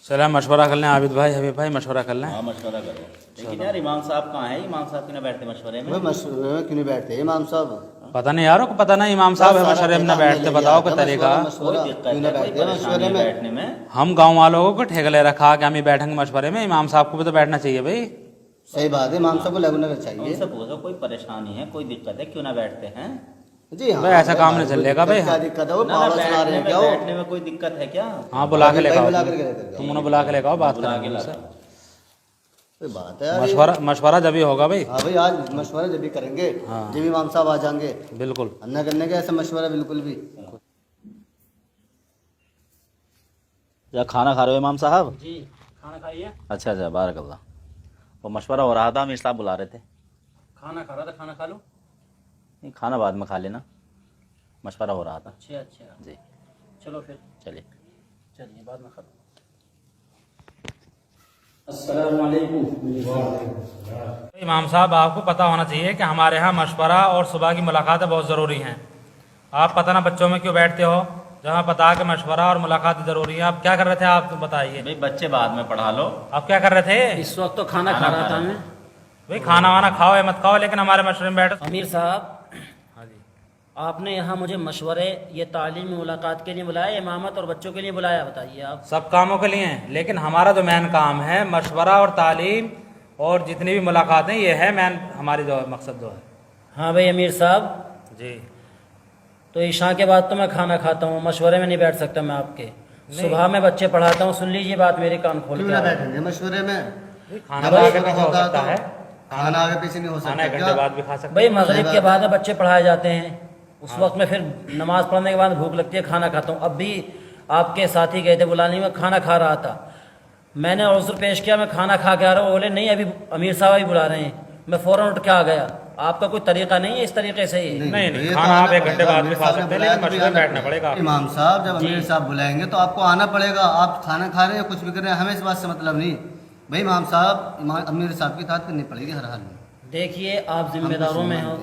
चला मशवरा कर लें आबिद भाई, हबीब भाई, मशवरा कर लें। हाँ मशवरा करो। लेकिन यार इमाम साहब कहाँ है? इमाम साहब क्यों ना बैठते मशवरे में? भाई मशवरे में क्यों नहीं बैठते इमाम साहब? पता नहीं यारों को पता नहीं इमाम साहब है मशवरे में ना बैठते, बताओ क्या तरीका। कोई दिक्कत है, कोई परेशानी है बैठने में? हम गांव वालों को ठेका ले रखा कि हम ही बैठेंगे मशवरे में, इमाम साहब को भी तो बैठना चाहिए भाई। सही बात है, इमाम साहब को लगना चाहिए। उनसे पूछो कोई परेशानी है, कोई दिक्कत है, क्यों ना बैठते हैं? जी हाँ भाई ऐसा काम नहीं चलेगा भाई। क्या दिक्कत है? वो ना पावर चला रहे हैं क्या? बैठने में कोई दिक्कत है क्या? हाँ बुला के लेकर बुला आओ, करके लेकर के तुम उन्हें बुला के लेकर आओ, बात बुला के करेंगे लाता उनसे। हूँ। कोई बात है यार ये। मशवरा जब ही होगा भाई। हाँ भाई आज मशवरा जब भी करेंगे हाँ। जब इमाम साहब आ जाएंगे, बिल्कुल। अन्ना करने का ऐसा मशवरा बिल्कुल भी। क्या खाना खा रहे हो इमाम साहब? जी खाना खाइए। अच्छा अच्छा, बारक अल्लाह। वो मशवरा हो रहा था, अमीर साहब बुला रहे थे। खाना खा रहा था, खाना खा लो। नहीं, खाना बाद में खा लेना, मशवरा हो रहा था। अच्छा अच्छा, जी चलो फिर चलिए। चलिए बाद में खा लो। इमाम साहब आपको पता होना चाहिए कि हमारे यहाँ मशवरा और सुबह की मुलाकातें बहुत ज़रूरी हैं। आप पता ना बच्चों में क्यों बैठते हो, जहाँ पता कि मशवरा और मुलाकात ज़रूरी है। आप क्या कर रहे थे, आप तो बताइए। भाई बच्चे बाद में पढ़ा लो। आप क्या कर रहे थे? इस वक्त तो खाना खा रहा था मैं। भाई खाना वाना खाओ या मत खाओ, लेकिन हमारे मशवरे में बैठो। अमीर साहब, हाँ जी। आपने यहाँ मुझे मशवरे ये तालीमी मुलाकात के लिए बुलाया, इमामत और बच्चों के लिए बुलाया, बताइए आप। सब कामों के लिए हैं, लेकिन हमारा जो मेन काम है मशवरा और तालीम और जितनी भी मुलाकातें, ये है मेन हमारी जो मकसद जो है। हाँ भाई अमीर साहब, जी तो ईशा के बाद तो मैं खाना खाता हूँ, मशवरे में नहीं बैठ सकता मैं आपके। सुबह में बच्चे पढ़ाता हूँ, सुन लीजिए बात मेरी, कान खोल क्यों के ना आप। बैठेंगे मशवरे में? खाना जब आगे मशवरा पीछे हो होता सकता है, तो खाना आगे पीछे नहीं हो खाना सकता एक घंटे क्या? बाद भी खा सकते भाई हैं। मगरिब के बाद बच्चे पढ़ाए जाते हैं, उस वक्त में फिर नमाज पढ़ने के बाद भूख लगती है, खाना खाता हूँ। अब भी आपके साथी गए थे बुलाने में, खाना खा रहा था, मैंने उज़्र पेश किया, मैं खाना खा के आ रहा हूँ। बोले नहीं अभी अमीर साहब ही बुला रहे हैं, मैं फ़ौरन उठ के आ गया। आपका कोई तरीका नहीं है इस तरीके से ही? नहीं, ये तो खाना आप आना एक घंटे पड़ेगा। बाद भी अमीर खा साहब ने सकते हैं, बुलाया लेकिन तो भी मशवरे में आना बैठना पड़ेगा आपको। इमाम साहब जब जी। अमीर साहब बुलाएंगे तो आपको आना पड़ेगा। आप खाना खा रहे हैं कुछ भी कर रहे हैं, हमें इस बात से मतलब नहीं। भाई इमाम साहब अमीर साहब की इताअत करनी पड़ेगी हर हाल में। देखिए आप जिम्मेदारों में हो,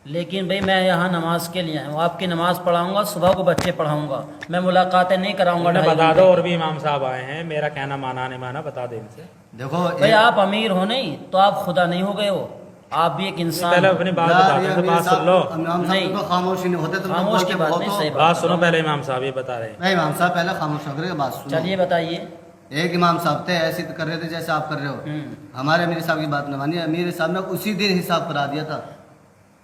लेकिन भाई मैं यहाँ नमाज के लिए आया हूँ, आपकी नमाज पढ़ाऊंगा, सुबह को बच्चे पढ़ाऊंगा, मैं मुलाकातें नहीं कराऊंगा। उन्हें 2.5 बता घंटे। दो, और भी इमाम साहब आए हैं, मेरा कहना माना नहीं माना बता दे इनसे। देखो भाई आप अमीर हो नहीं तो आप खुदा नहीं हो गए हो, आप भी एक इंसान पहले हो। अपनी बात यार, बताते ये हैं, तो अमीर बात साहब- सुन लो। इमाम साहब नहीं। तो खामोशी नहीं होते, तुम लोग खामोश की बोलते बात बहुत नहीं, हो। सही बात सुनो पहले, इमाम साहब ये बता रहे हैं। नहीं इमाम साहब पहले खामोश होकर बात सुनो। चलिए बताइए। एक इमाम साहब थे ऐसे कर रहे थे जैसे आप कर रहे हो। हमारे अमीर साहब की बात न मानिए, अमीर साहब ने उसी दिन हिसाब करा दिया था।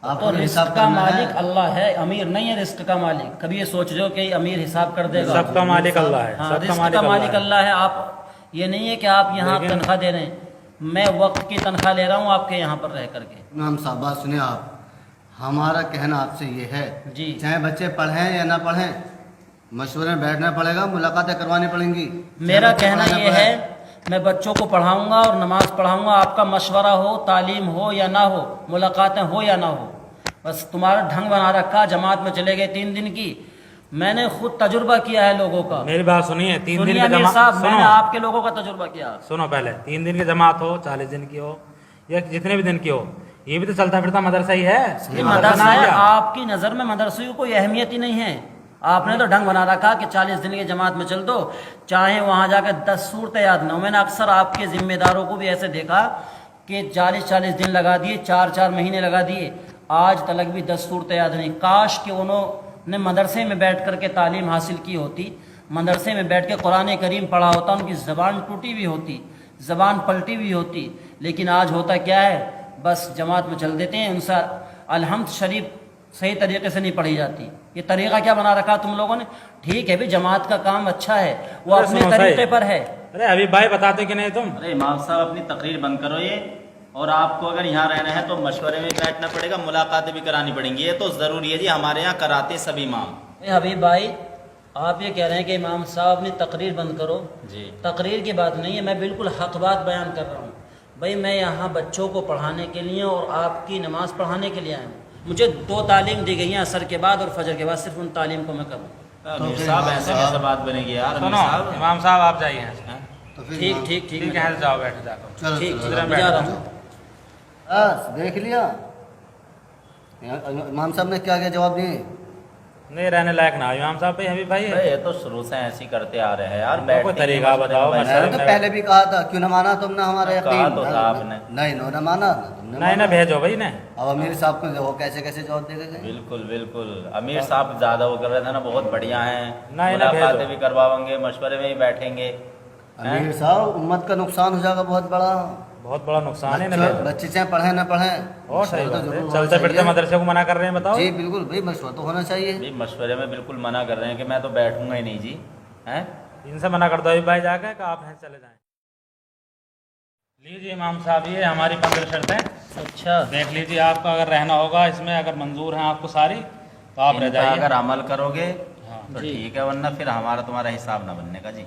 तो रिस्क का मालिक अल्लाह है, अमीर नहीं है रिस्क का मालिक। कभी ये सोच लो कि अमीर हिसाब कर देगा? सबका मालिक अल्लाह है, हाँ, सबका रिस्क मालिक का मालिक अल्लाह है। अल्लाह है। आप ये नहीं है कि आप यहाँ लेकिन- तनख्वाह दे रहे हैं, मैं वक्त की तनख्वाह ले रहा हूँ आपके यहाँ पर रह करके। इमाम साहब बात सुनिए आप, हमारा कहना आपसे ये है जी। चाहे बच्चे पढ़ें या ना पढ़ें, मशवरे में बैठना पड़ेगा, मुलाकातें करवानी पड़ेंगी। मेरा चाहे बच्चे कहना पढ़ें ना ये पढ़ें। है, मैं बच्चों को पढ़ाऊंगा और नमाज पढ़ाऊंगा, आपका मशवरा हो, तालीम हो या ना हो, मुलाकातें हो या ना हो, बस तुम्हारा ढंग बना रखा। जमात में चले गए 3 दिन की, मैंने खुद तजुर्बा किया है लोगों का। मेरी बात सुनिए, 3 दिन सुनिए की अमीर जमात साहब, मैंने सुनो, आपके लोगों का तजुर्बा किया। सुनो पहले 3 दिन की जमात हो, 40 दिन की हो, या जितने भी दिन की हो, ये भी तो चलता फिरता मदरसा ही है। ये मदरसा है, क्या? आपकी नज़र में मदरसे की कोई अहमियत ही नहीं है। आपने तो ढंग बना रखा कि 40 दिन की जमात में चल दो, चाहे वहाँ जाकर 10 सूरतें याद ना हो। मैंने अक्सर आपके जिम्मेदारों को भी ऐसे देखा कि 40-40 दिन लगा दिए, 4-4 महीने लगा दिए, आज तलक भी 10 सूरतें याद नहीं। काश कि उन्होंने मदरसे में बैठ कर के तालीम हासिल की होती, मदरसे में बैठ के कुरान करीम पढ़ा होता, उनकी ज़बान टूटी हुई होती, ज़बान पलटी हुई होती। लेकिन आज होता क्या है, बस जमात में चल देते हैं, उनसे अलहम्द शरीफ सही तरीके से नहीं पढ़ी जाती। ये तरीका क्या बना रखा तुम लोगों ने? ठीक है भी, जमात का काम अच्छा है, वो अरे अपने सुनो तरीके सही। पर है। अरे अभी भाई बताते कि नहीं तुम? अरे इमाम साहब अपनी तकरीर बंद करो ये, और आपको अगर यहाँ रहना है तो मशवरे में बैठना पड़ेगा, मुलाकातें भी करानी पड़ेंगी, ये तो ज़रूरी है जी। हमारे यहाँ कराते सभी इमाम। हबीब भाई, आप ये कह रहे हैं कि इमाम साहब अपनी तकरीर बंद करो। जी तकरीर की बात नहीं है, मैं बिल्कुल हक बात बयान कर रहा हूँ। भाई मैं यहाँ बच्चों को पढ़ाने के लिए और आपकी नमाज पढ़ाने के लिए आया हूँ। मुझे 2 तालीम दी गई हैं, असर के बाद और फजर के बाद, सिर्फ उन तालीम को मैं करूँ। अमीर साहब ऐसे कैसे बात बनेगी यार? अमीर सुनो साहब इमाम साहब आप जाइए यहाँ से। तो फिर ठीक इमाम- ठीक ठीक ठीक है, जाओ बैठ जाकर। चलो ठीक चलो, ठीक, बैठ जा रहा जाओ। हूँ। बस देख लिया इमाम साहब ने क्या क्या जवाब दिए। नहीं रहने लायक ना हो इमाम साहब भाई हबीब भाई ये तो शुरू से ऐसे ही करते आ रहे हैं यार। इनको कोई बैठते ही तरीका मशवरे बताओ, में मशवरे मैंने तो में- पहले भी कहा था, क्यों ना माना तुमने हमारा कहा यकीन? तो था आपने। नहीं इन्होंने माना ना तुमने नहीं ना माना। भेजो भाई ने। अब अमीर साहब को देखो कैसे कैसे जवाब दे गए। बिल्कुल बिल्कुल, अमीर साहब ज्यादा वो कर रहे थे ना, बहुत बढ़िया हैं, नहीं ना मुलाकातें भेजो। भी करवाएंगे, मशवरे में ही बैठेंगे। अमीर साहब उम्मत का नुकसान हो जाएगा बहुत बड़ा। बहुत बड़ा नुकसान है ना बच्चों- भेजो। बच्चे चाहे पढ़े ना पढ़े, और सही मशवरा बात तो है, जरूर चलते होना फिरते चाहिए। मदरसे को मना कर रहे हैं बताओ। जी बिल्कुल भाई, मशवरा तो होना चाहिए। भाई मशवरे में बिल्कुल मना कर रहे हैं कि मैं तो बैठूंगा ही नहीं जी, हैं। इनसे मना कर दो हबीब भाई जाके कि आप यहाँ चले जाएं। लीजिए इमाम साहब ये हमारी 15 शर्तें, अच्छा देख लीजिए आपका अगर रहना होगा इसमें, अगर मंजूर है आपको सारी तो आप रह इनका जाइए। अगर अमल करोगे हाँ, तो जी। ठीक है, वरना फिर हमारा तुम्हारा हिसाब ना बनने का जी।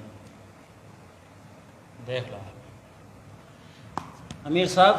देख लो अमीर साहब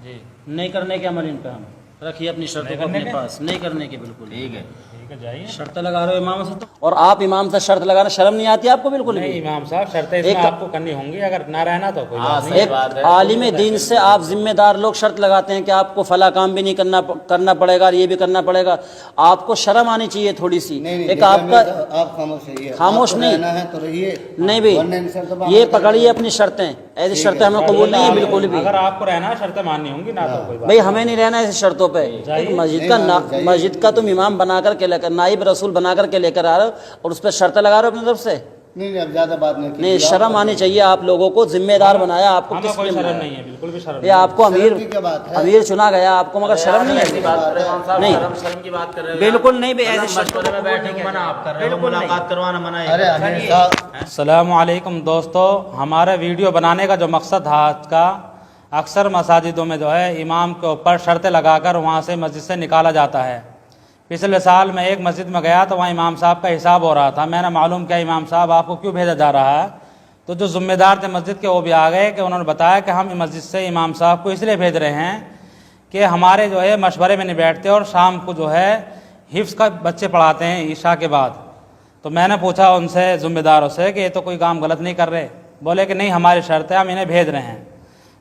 जी, नहीं करने के अमल इन पे हम रखिए अपनी शर्तों नहीं को करने अपने के? पास, नहीं करने के बिल्कुल। ठीक है, ठीक है जाइए। शर्त लगा रहे हो इमाम से तो, और आप इमाम से शर्त लगाना शर्म नहीं आती आपको बिल्कुल नहीं भी? इमाम साहब शर्तें इसमें एक- आपको करनी होंगी, अगर ना रहना तो कोई हाँ, बात सही नहीं। एक बात है। आलिम दीन से आप जिम्मेदार लोग शर्त लगाते हैं कि आपको फला काम भी नहीं करना पड़ेगा और ये भी करना पड़ेगा। आपको शर्म आनी चाहिए थोड़ी सी। नहीं नहीं, एक देखिए आपका अमीर साहब, आप खामोश रहिए। खामोश आपको नहीं। रहना है तो रहिए। नहीं वरना इन शर्तों पर भाई, ये अमल पकड़िए करेंगे। अपनी शर्तें, ऐसी ठीक शर्तें है, हमें कबूल नहीं है बिल्कुल भी। अगर आपको रहना है शर्तें माननी होंगी ना तो कोई बात भाई हमें नहीं रहना ऐसी शर्तों पे। जाइए। एक मस्जिद नहीं का मानो, जाइए। मस्जिद का तुम इमाम बना करके लेकर, नाइब रसूल बना करके लेकर आ रहे हो और उस पर शर्तें लगा रहे हो अपनी तरफ से। नहीं नहीं, अब ज्यादा बात नहीं नहीं, कीजिए। शर्म आप- आनी चाहिए आप लोगों को। जिम्मेदार बनाया आपको, हमें किस कोई लिए शर्म बनाया? नहीं है, बिल्कुल भी शर्म ये नहीं। आपको अमीर शर्म की क्या बात है? अमीर चुना गया आपको, मगर शर्म नहीं ऐसी है? बात कर रहे हो इमाम साहब, नहीं। शर्म की बात कर रहे हो बिल्कुल नहीं भाई, मतलब ऐसी शर्तों मशवरे में को बैठने को मना आप कर रहे हो, बिल्कुल नहीं। मुलाकात करवाना मना है। अरे अमीर साहब, अस्सलामुअलैकुम दोस्तों, हमारे वीडियो बनाने का जो मकसद था आज का, अक्सर मसाजिदों में जो है इमाम के ऊपर शर्तें लगाकर वहाँ से मस्जिद से निकाला जाता है। पिछले साल मैं एक मस्जिद में गया तो वहाँ इमाम साहब का हिसाब हो रहा था। मैंने मालूम किया इमाम साहब आपको क्यों भेजा जा रहा है, तो जो ज़िम्मेदार थे मस्जिद के वो भी आ गए कि उन्होंने बताया कि हम मस्जिद से इमाम साहब को इसलिए भेज रहे हैं कि हमारे जो है मशवरे में नहीं बैठते और शाम को जो है हिफ्ज़ का बच्चे पढ़ाते हैं ईशा के बाद। तो मैंने पूछा उनसे ज़िम्मेदारों से कि ये तो कोई काम गलत नहीं कर रहे। बोले कि नहीं हमारी शर्त है, हम इन्हें भेज रहे हैं।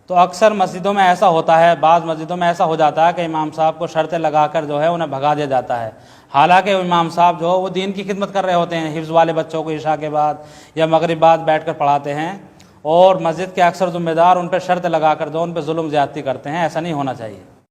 तो अक्सर मस्जिदों में ऐसा होता है, बाज़ मस्जिदों में ऐसा हो जाता है कि इमाम साहब को शर्तें लगाकर जो है उन्हें भगा दिया जाता है। हालांकि वो इमाम साहब जो वो दीन की खिदमत कर रहे होते हैं, हिफ्ज़ वाले बच्चों को ईशा के बाद या मगरिब बाद बैठ कर पढ़ाते हैं, और मस्जिद के अक्सर ज़िम्मेदार उन पर शर्त लगाकर जो उन पर जुल्म ज़्यादती करते हैं। ऐसा नहीं होना चाहिए।